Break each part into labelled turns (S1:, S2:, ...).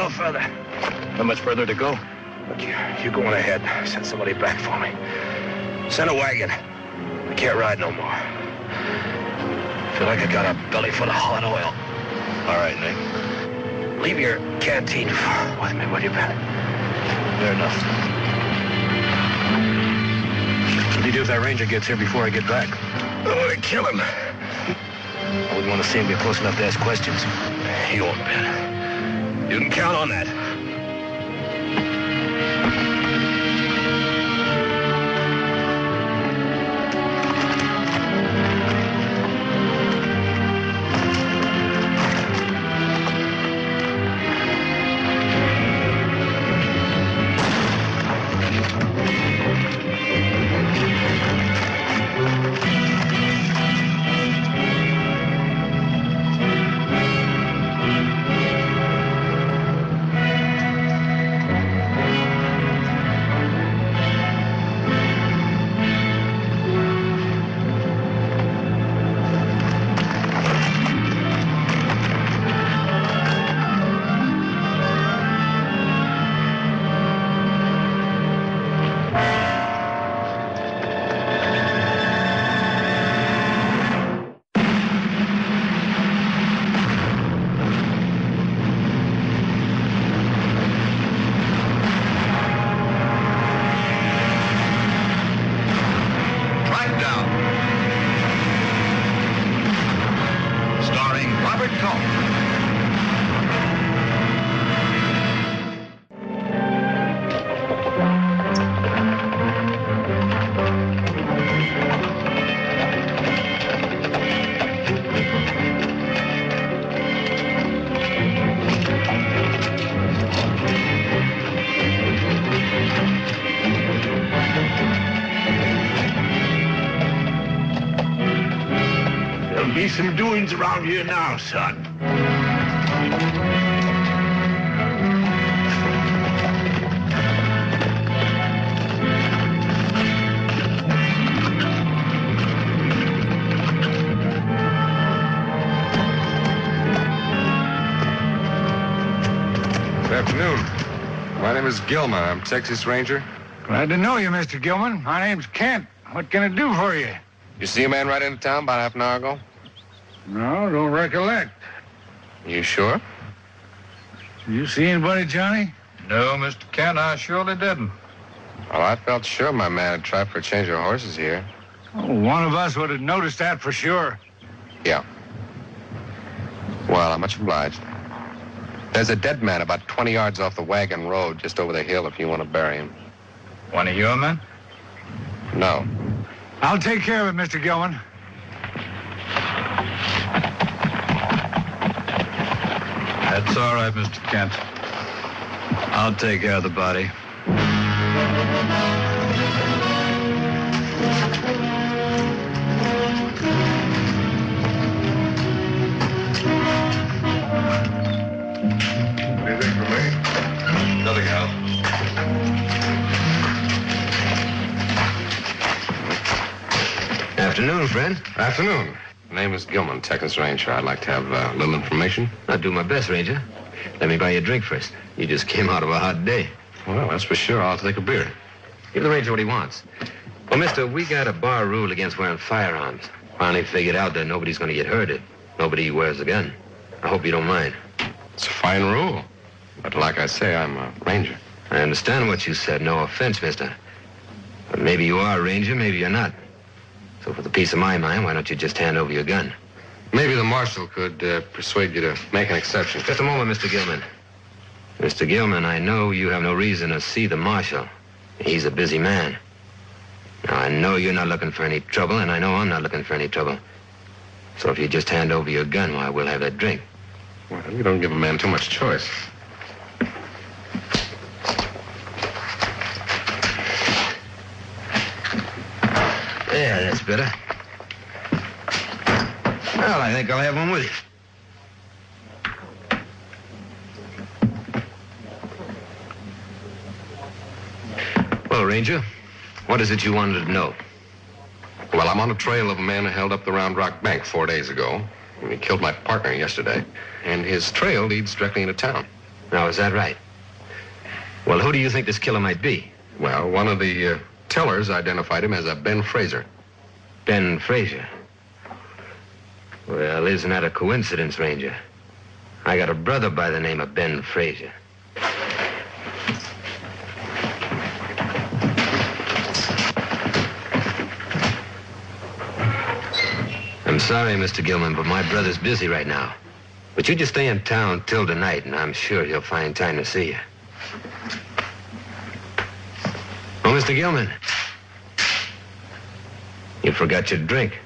S1: little further.
S2: How much further to go?
S1: Look, you go on ahead. Send somebody back for me. Send a wagon. I can't ride no more. Feel like I got a belly full of hot oil.
S2: All right, Nick.
S1: Leave your canteen with me, will you, Ben?
S2: Fair enough. What do you do if that ranger gets here before I get back?
S1: I want to kill him.
S2: I wouldn't want to see him get close enough to ask questions.
S1: He won't, Ben. You can count on that. Some doings around here now, son.
S3: Good afternoon. My name is Gilman. I'm Texas Ranger.
S4: Glad to know you, Mr. Gilman. My name's Kent. What can I do for you?
S3: You see a man right into town about half an hour ago?
S4: No, don't recollect.
S3: You sure?
S4: You see anybody, Johnny?
S5: No, Mr. Kent, I surely didn't.
S3: Well, I felt sure my man had tried for a change of horses here.
S4: Oh, one of us would have noticed that for sure.
S3: Yeah. Well, I'm much obliged. There's a dead man about 20 yards off the wagon road, just over the hill if you want to bury him.
S5: One of your men?
S3: No.
S4: I'll take care of it, Mr. Gilman.
S5: That's all right, Mr. Kent. I'll take care of the body.
S3: Anything for me? Nothing else.
S6: Afternoon, friend.
S3: Afternoon. My name is Gilman, Texas Ranger. I'd like to have a little information.
S6: I'll do my best, Ranger. Let me buy you a drink first. You just came out of a hot day.
S3: Well, that's for sure. I'll take a beer.
S6: Give the Ranger what he wants. Well, mister, we got a bar rule against wearing firearms. Finally figured out that nobody's going to get hurt if nobody wears a gun. I hope you don't mind.
S3: It's a fine rule. But like I say, I'm a ranger.
S6: I understand what you said. No offense, mister. But maybe you are a ranger, maybe you're not. So for the peace of my mind, why don't you just hand over your gun?
S3: Maybe the marshal could persuade you to make an exception.
S6: Just a moment, Mr. Gilman. Mr. Gilman, I know you have no reason to see the marshal. He's a busy man. Now, I know you're not looking for any trouble, and I know I'm not looking for any trouble. So if you just hand over your gun, why, we'll have that drink.
S3: Well, you don't give a man too much choice.
S6: Yeah, that's better. Well, I think I'll have one with you. Well, Ranger, what is it you wanted to know?
S3: Well, I'm on the trail of a man who held up the Round Rock Bank 4 days ago. And he killed my partner yesterday. And his trail leads directly into town.
S6: Now, is that right? Well, who do you think this killer might be?
S3: Well, one of the tellers identified him as a Ben Fraser.
S6: Ben Fraser? Well, isn't that a coincidence, Ranger? I got a brother by the name of Ben Fraser. I'm sorry, Mr. Gilman, but my brother's busy right now. But you just stay in town till tonight, and I'm sure he'll find time to see you. Oh, Mr. Gilman. You forgot your drink.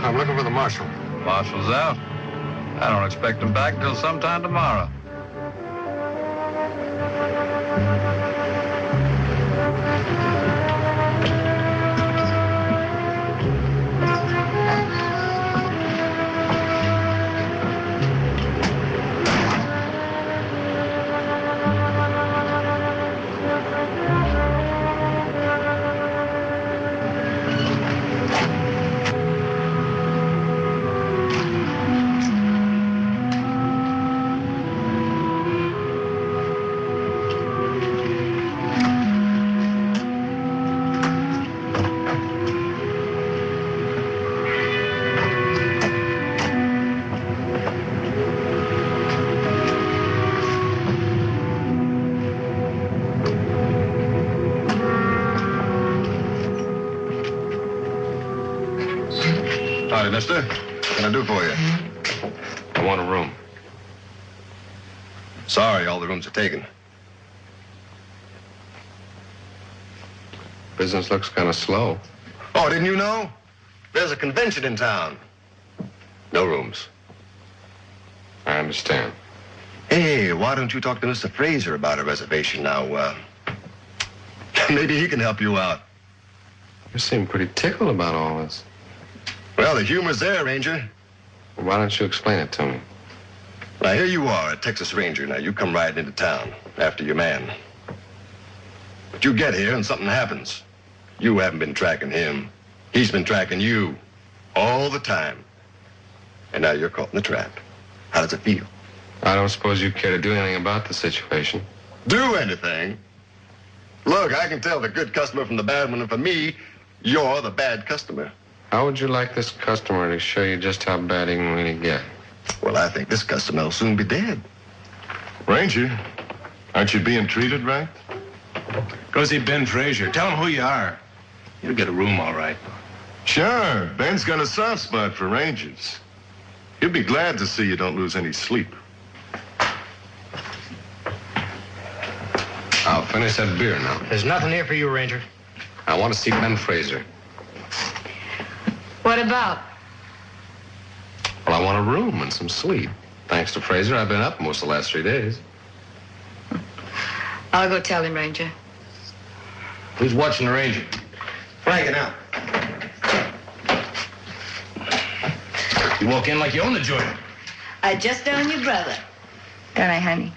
S3: I'm looking for the marshal.
S5: Marshal's out. I don't expect him back until sometime tomorrow.
S3: Howdy, mister. What can I do for you? I want a room. Sorry, all the rooms are taken. Business looks kind of slow. Oh, didn't you know? There's a convention in town. No rooms. I understand. Hey, why don't you talk to Mr. Fraser about a reservation now? Maybe he can help you out. You seem pretty tickled about all this. Well, the humor's there, Ranger. Well, why don't you explain it to me? Now, here you are, a Texas Ranger. Now, you come riding into town after your man. But you get here and something happens. You haven't been tracking him. He's been tracking you all the time. And now you're caught in the trap. How does it feel? I don't suppose you care to do anything about the situation. Do anything? Look, I can tell the good customer from the bad one, and for me, you're the bad customer. How would you like this customer to show you just how bad he can really get? Well, I think this customer will soon be dead.
S7: Ranger, aren't you being treated right?
S1: Go see Ben Fraser. Tell him who you are. You'll get a room, all right.
S7: Sure, Ben's got a soft spot for Rangers. He'll be glad to see you don't lose any sleep.
S3: I'll finish that beer now.
S6: There's nothing here for you, Ranger.
S3: I want to see Ben Fraser.
S8: What about?
S3: Well, I want a room and some sleep. Thanks to Fraser, I've been up most of the last 3 days.
S8: I'll go tell him, Ranger.
S1: Who's watching the Ranger?
S6: Flanking out.
S1: You walk in like you own the joint.
S8: I just own your brother. Don't I, honey?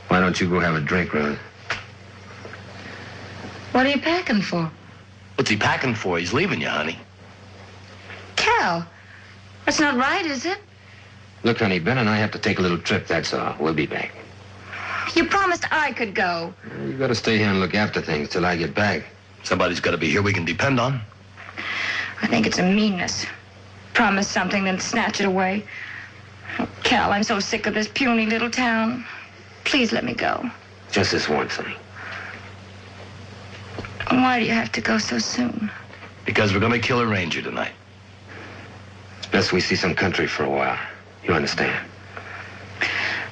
S6: Why don't you go have a drink, Rose?
S8: What are you packing for?
S1: What's he packing for? He's leaving you, honey.
S8: Cal, that's not right, is it?
S6: Look, honey, Ben and I have to take a little trip, that's all. We'll be back.
S8: You promised I could go.
S6: You gotta stay here and look after things till I get back.
S1: Somebody's got to be here we can depend on.
S8: I think it's a meanness. Promise something, then snatch it away. Oh, Cal, I'm so sick of this puny little town. Please let me go.
S6: Just this once, honey.
S8: Why do you have to go so soon?
S1: Because we're going to kill a Ranger tonight.
S6: It's best we see some country for a while. You understand?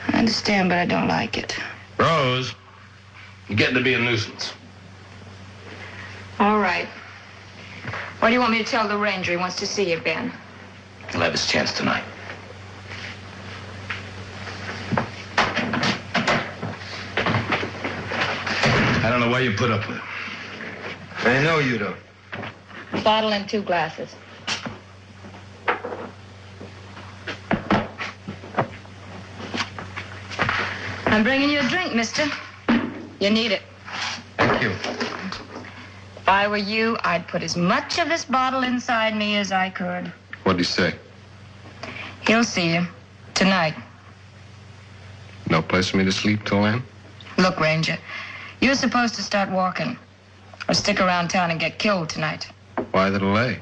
S8: I understand, but I don't like it.
S1: Rose, you're getting to be a nuisance.
S8: All right. What do you want me to tell the Ranger? He wants to see you, Ben.
S1: He'll have his chance tonight.
S5: know why you put up with it.
S6: I know you don't.
S8: Bottle and 2 glasses. I'm bringing you a drink, mister. You need it.
S3: Thank you.
S8: If I were you, I'd put as much of this bottle inside me as I could.
S3: What'd he say?
S8: He'll see you. Tonight.
S3: No place for me to sleep till then?
S8: Look, Ranger, you're supposed to start walking. Or stick around town and get killed tonight.
S3: Why the delay?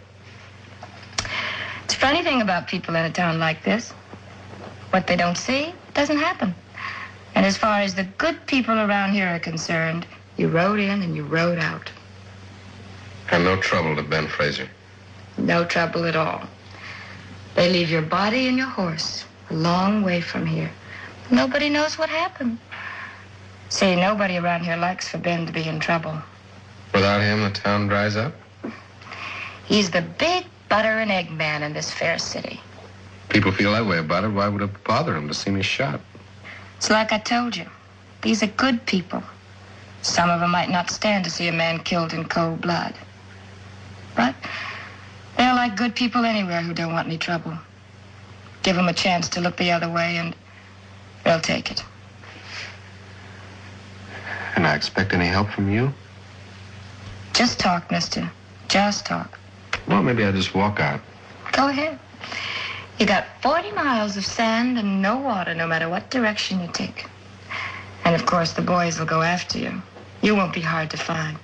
S8: It's a funny thing about people in a town like this. What they don't see doesn't happen. And as far as the good people around here are concerned, you rode in and you rode out.
S3: And no trouble to Ben Fraser.
S8: No trouble at all. They leave your body and your horse a long way from here. Nobody knows what happened. See, nobody around here likes for Ben to be in trouble.
S3: Without him, the town dries up?
S8: He's the big butter and egg man in this fair city.
S3: People feel that way about it. Why would it bother him to see me shot?
S8: It's like I told you. These are good people. Some of them might not stand to see a man killed in cold blood. But they're like good people anywhere who don't want any trouble. Give them a chance to look the other way and they'll take it.
S3: Can I expect any help from you?
S8: Just talk, mister. Just talk.
S3: Well, maybe I'll just walk out.
S8: Go ahead. You got 40 miles of sand and no water, no matter what direction you take. And of course, the boys will go after you. You won't be hard to find.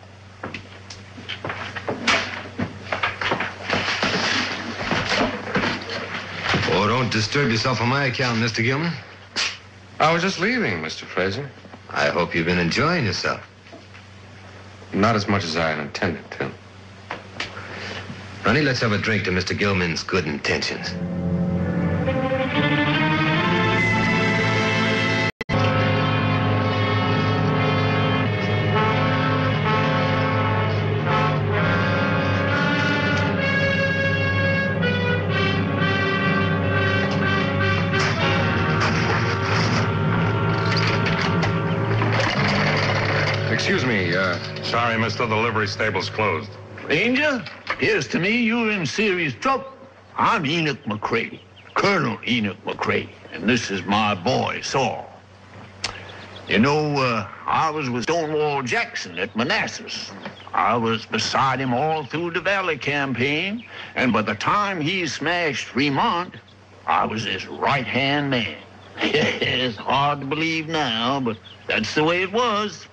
S6: Oh, don't disturb yourself on my account, Mr. Gilman.
S3: I was just leaving, Mr. Fraser.
S6: I hope you've been enjoying yourself.
S3: Not as much as I had intended to.
S6: Ronnie, let's have a drink to Mr. Gilman's good intentions.
S3: Excuse me,
S7: Sorry, mister, the livery stable's closed.
S9: Ranger, appears to me you're in serious trouble. I'm Enoch McCrae, Colonel Enoch McCrae, and this is my boy, Saul. You know, I was with Stonewall Jackson at Manassas. I was beside him all through the Valley campaign, and by the time he smashed Fremont, I was his right-hand man. It's hard to believe now, but that's the way it was.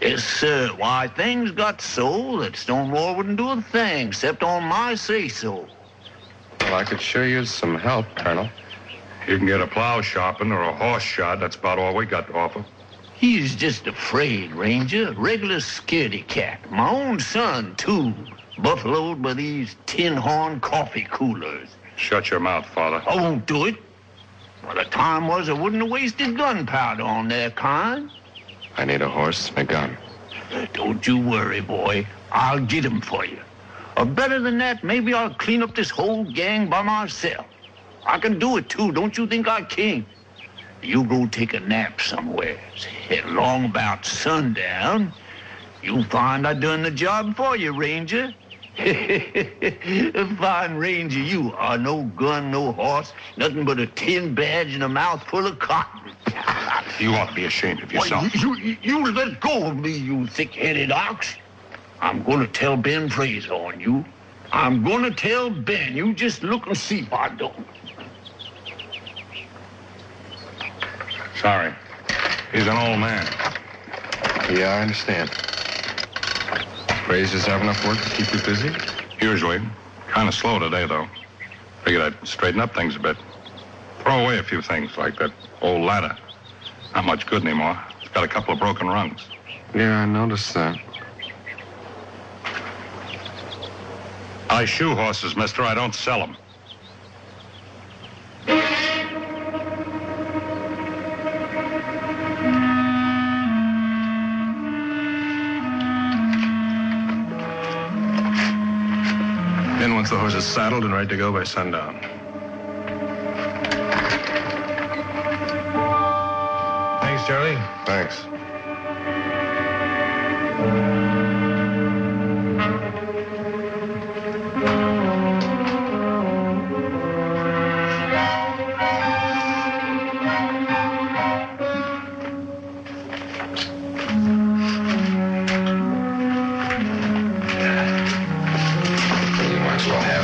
S9: Yes, sir. Why, things got so that Stonewall wouldn't do a thing except on my say-so.
S3: Well, I could sure use some help, Colonel.
S7: You can get a plow sharpened or a horse shot. That's about all we got to offer.
S9: He's just afraid, Ranger. Regular scaredy cat. My own son, too. Buffaloed by these tin-horn coffee coolers.
S7: Shut your mouth, Father.
S9: I won't do it. Well, the time was I wouldn't have wasted gunpowder on their kind.
S3: I need a horse and a gun.
S9: Don't you worry, boy. I'll get him for you. Or better than that, maybe I'll clean up this whole gang by myself. I can do it, too. Don't you think I can? You go take a nap somewhere. Along about sundown, you'll find I done the job for you, Ranger. Fine Ranger you are. No gun, no horse, nothing but a tin badge and a mouthful of cotton.
S7: You ought to be ashamed of yourself.
S9: You let go of me, you thick-headed ox. I'm going to tell Ben Fraser on you. I'm going to tell Ben. You just look and see if I don't.
S7: Sorry. He's an old man.
S3: Yeah, I understand. Fraser's have enough work to keep you busy?
S7: Usually. Kind of slow today, though. Figured I'd straighten up things a bit. Throw away a few things, like that old ladder. Not much good anymore. It's got a couple of broken rungs.
S3: Yeah, I noticed that.
S7: I shoe horses, mister. I don't sell them.
S3: Ben wants the horses saddled and ready to go by sundown.
S5: Thanks, Charlie.
S3: Thanks.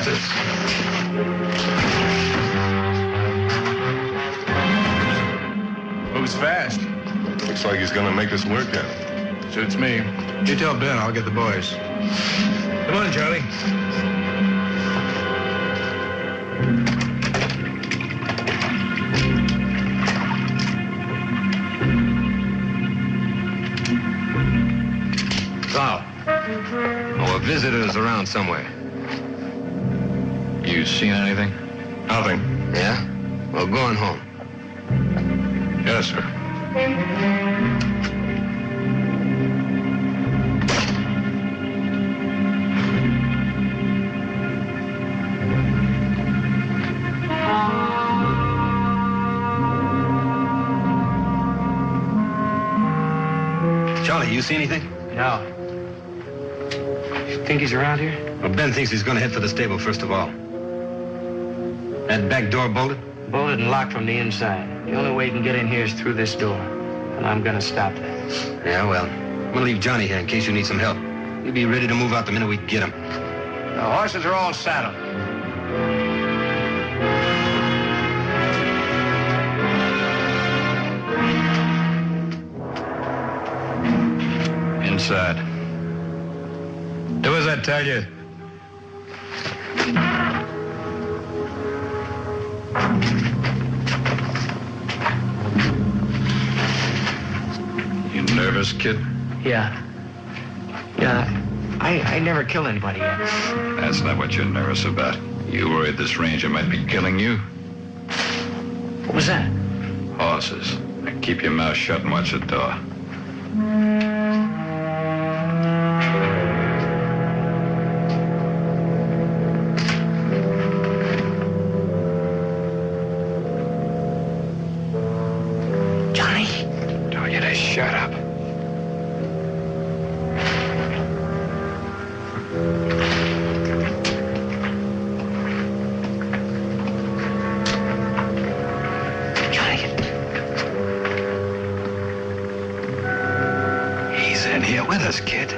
S7: this?
S5: Moves fast.
S3: Looks like he's gonna make this work then.
S5: Suits me. You tell Ben, I'll get the boys. Come on, Charlie.
S6: Carl. Oh, a visitor's around somewhere.
S5: You seen anything?
S7: Nothing.
S6: Yeah? Well, go on home.
S7: Yes, sir.
S2: Charlie, you see anything?
S6: No. You think he's around here?
S2: Well, Ben thinks he's going to head for the stable first of all. That back door bolted?
S6: Bolted and locked from the inside. The only way he can get in here is through this door. And I'm gonna stop that.
S2: Yeah, well, I'm going to leave Johnny here in case you need some help. He'll be ready to move out the minute we get him.
S5: The horses are all saddled. Inside. Do as I tell you.
S7: You nervous, kid?
S6: Yeah. I never killed anybody yet.
S7: That's not what you're nervous about. You worried this ranger might be killing you?
S6: What was that?
S7: Horses. Now keep your mouth shut and watch the door.
S6: Johnny.
S7: Tell you to shut up. With us, kid.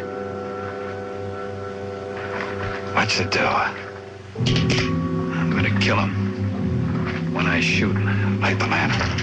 S7: Watch the door. I'm gonna kill him. When I shoot, light the lantern.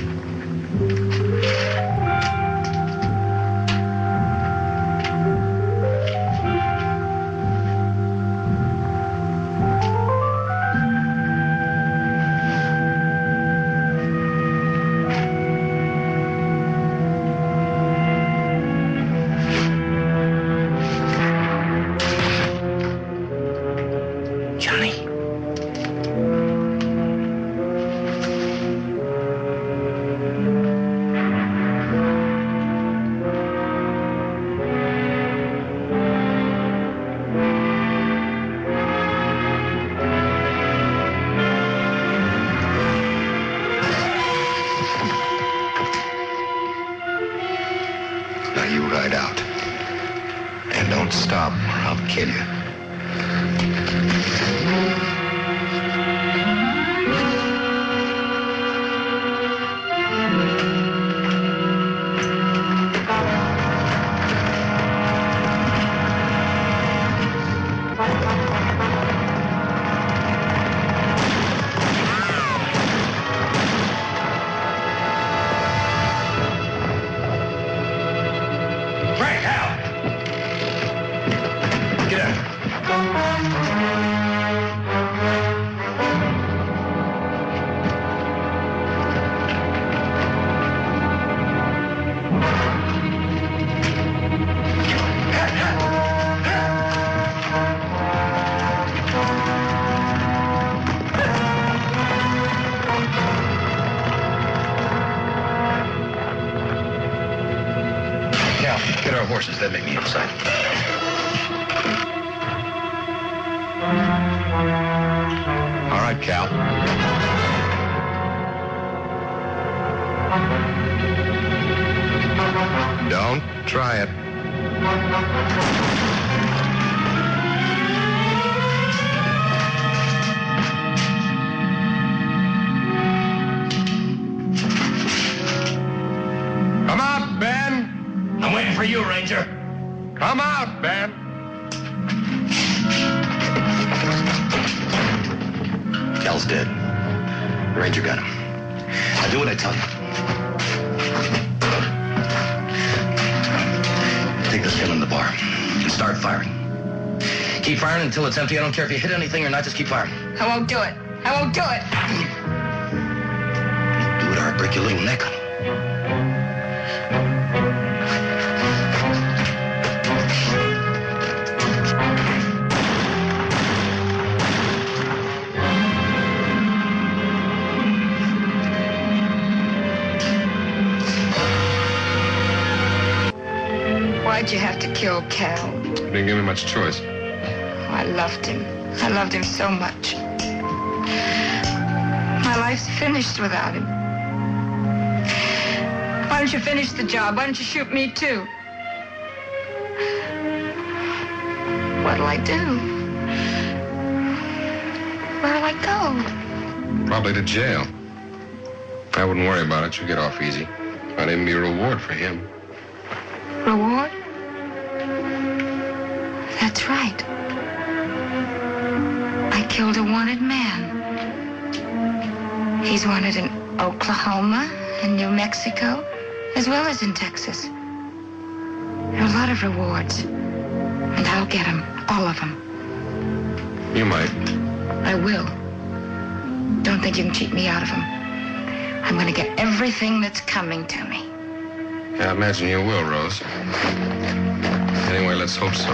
S2: Horses that make me inside.
S7: All right, Cal.
S3: Don't try it.
S7: Come out, Ben.
S1: I'm waiting for you, Ranger.
S7: Come out, Ben.
S1: Cal's dead. Ranger got him. Now do what I tell you. Take this gun in the bar and start firing. Keep firing until it's empty. I don't care if you hit anything or not, just keep firing.
S8: I won't do it. I won't do it.
S1: Do it or I'll break your little neck.
S8: Why'd you have to kill Cal?
S3: Didn't give me much choice.
S8: I loved him. I loved him so much. My life's finished without him. Why don't you finish the job? Why don't you shoot me too? What'll I do? Where'll I go?
S3: Probably to jail. I wouldn't worry about it. You'll get off easy. Might even be a reward for him.
S8: Reward? That's right. I killed a wanted man. He's wanted in Oklahoma and New Mexico, as well as in Texas. There are a lot of rewards. And I'll get them, all of them.
S3: You might.
S8: I will. Don't think you can cheat me out of them. I'm going to get everything that's coming to me.
S3: Yeah, I imagine you will, Rose. Anyway, let's hope so.